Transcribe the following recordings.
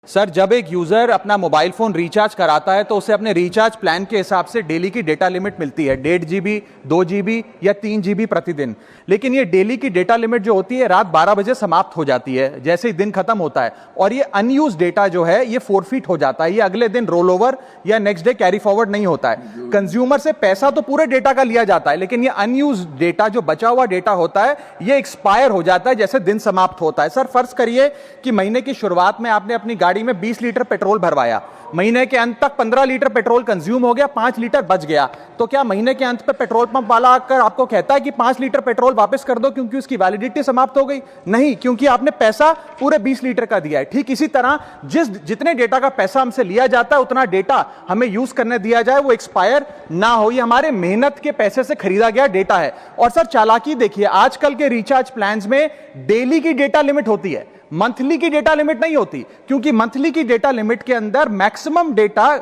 Sir, जब एक user अपना मोबाइल फोन रिचार्ज कराता है तो उसे अपने रिचार्ज प्लान के हिसाब से डेली की डेटा लिमिट मिलती है, 1.5 GB, 2 GB या 3 GB प्रतिदिन। लेकिन ये डेली की डेटा लिमिट जो होती है रात 12 बजे समाप्त हो जाती है, जैसे ही दिन खत्म होता है, और ये अनयूज डेटा जो है ये फोरफिट हो जाता है, ये अगले दिन रोल ओवर या नेक्स्ट डे कैरी फॉरवर्ड नहीं होता है। कंज्यूमर से पैसा तो पूरे डेटा का लिया जाता है, लेकिन ये अनयूज डेटा जो बचा हुआ डेटा होता है ये एक्सपायर हो जाता है जैसे दिन समाप्त होता है। सर, फर्ज करिए कि महीने की शुरुआत में आपने अपनी गाड़ी में 20 लीटर पेट्रोल भरवाया, महीने के अंत तक 15 लीटर पेट्रोल कंज्यूम हो गया, 5 लीटर बच गया, तो क्या महीने के अंत पे पेट्रोल पंप वाला आकर आपको कहता है कि 5 लीटर पेट्रोल वापस कर दो क्योंकि उसकी वैलिडिटी समाप्त हो गई? नहीं, क्योंकि आपने पैसा पूरे 20 लीटर का दिया है। ठीक इसी तरह जितने डेटा का पैसा हमसे लिया जाता है उतना डेटा हमें यूज करने दिया जाए, वो एक्सपायर ना हो। ये हमारे मेहनत के पैसे से खरीदा गया डेटा है। और सर, चालाकी देखिए, आजकल के रिचार्ज प्लान्स में डेली की डेटा लिमिट होती है, मंथली की डेटा लिमिट नहीं होती, क्योंकि मंथली की डेटा लिमिट के अंदर मैक्सिमम डेटा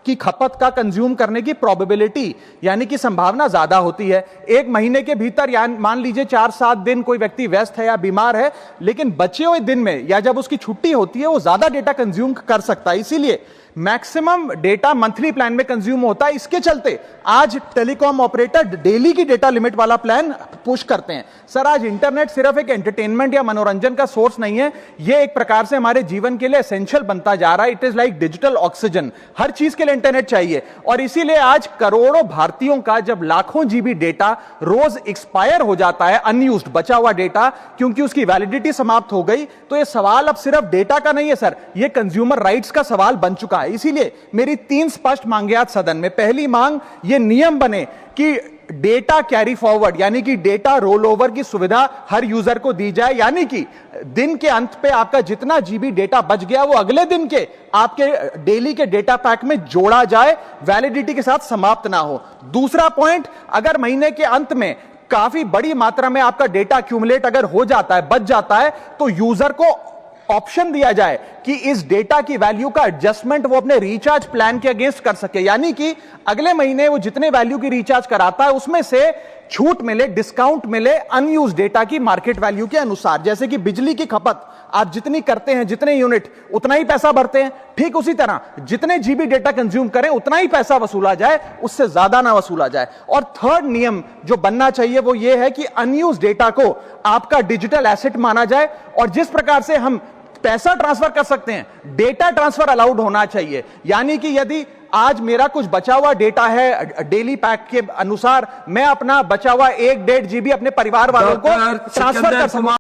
की खपत का कंज्यूम करने की प्रोबेबिलिटी यानी कि संभावना ज्यादा होती है। एक महीने के भीतर या मान लीजिए 4-7 दिन कोई व्यक्ति व्यस्त है या बीमार है, लेकिन बचे हुए दिन में या जब उसकी छुट्टी होती है वो ज्यादा डेटा कंज्यूम कर सकता है, इसीलिए मैक्सिमम डेटा मंथली प्लान में कंज्यूम होता है। इसके चलते आज टेलीकॉम ऑपरेटर डेली की डेटा लिमिट वाला प्लान पुश करते हैं। सर, आज इंटरनेट सिर्फ एक एंटरटेनमेंट या मनोरंजन का सोर्स नहीं है, यह एक प्रकार से हमारे जीवन के लिए एसेंशियल बनता जा रहा है। It is like digital oxygen, हर चीज के लिए इंटरनेट चाहिए। और इसीलिए आज करोड़ों भारतीयों का जब लाखों जीबी डेटा रोज एक्सपायर हो जाता है, अनयूज्ड बचा हुआ डेटा, क्योंकि उसकी वैलिडिटी समाप्त हो गई, तो यह सवाल अब सिर्फ डेटा का नहीं है सर, यह कंज्यूमर राइट्स का सवाल बन चुका है। इसीलिए मेरी 3 स्पष्ट मांगे आज सदन में। पहली मांग, यह नियम बने कि डेटा कैरी फॉरवर्ड यानी कि डेटा रोल ओवर की सुविधा हर यूजर को दी जाए, यानी कि दिन के अंत पे आपका जितना जीबी डेटा बच गया वो अगले दिन के आपके डेली के डेटा पैक में जोड़ा जाए, वैलिडिटी के साथ समाप्त ना हो। दूसरा पॉइंट, अगर महीने के अंत में काफी बड़ी मात्रा में आपका डेटा एक्यूमुलेट अगर हो जाता है, बच जाता है, तो यूजर को ऑप्शन दिया जाए कि इस डेटा की वैल्यू का एडजस्टमेंट वो अपने रिचार्ज प्लान के अगेंस्ट कर सके, यानी कि अगले महीने वो जितने वैल्यू की रिचार्ज कराता है उसमें से छूट मिले, डिस्काउंट मिले अनयूज्ड डेटा की मार्केट वैल्यू के अनुसार। जैसे कि बिजली की खपत आप जितनी करते हैं, जितने यूनिट, उतना ही पैसा भरते हैं, ठीक उसी तरह जितने जीबी डेटा कंज्यूम करें उतना ही पैसा वसूला जाए, उससे ज्यादा ना वसूला जाए। और थर्ड नियम जो बनना चाहिए वो ये है कि अनयूज्ड डेटा को आपका डिजिटल एसेट माना जाए, और जिस प्रकार से हम पैसा ट्रांसफर कर सकते हैं, डेटा ट्रांसफर अलाउड होना चाहिए। यानी कि यदि आज मेरा कुछ बचा हुआ डेटा है डेली पैक के अनुसार, मैं अपना बचा हुआ 1-1.5 GB अपने परिवार वालों को ट्रांसफर कर सकूं।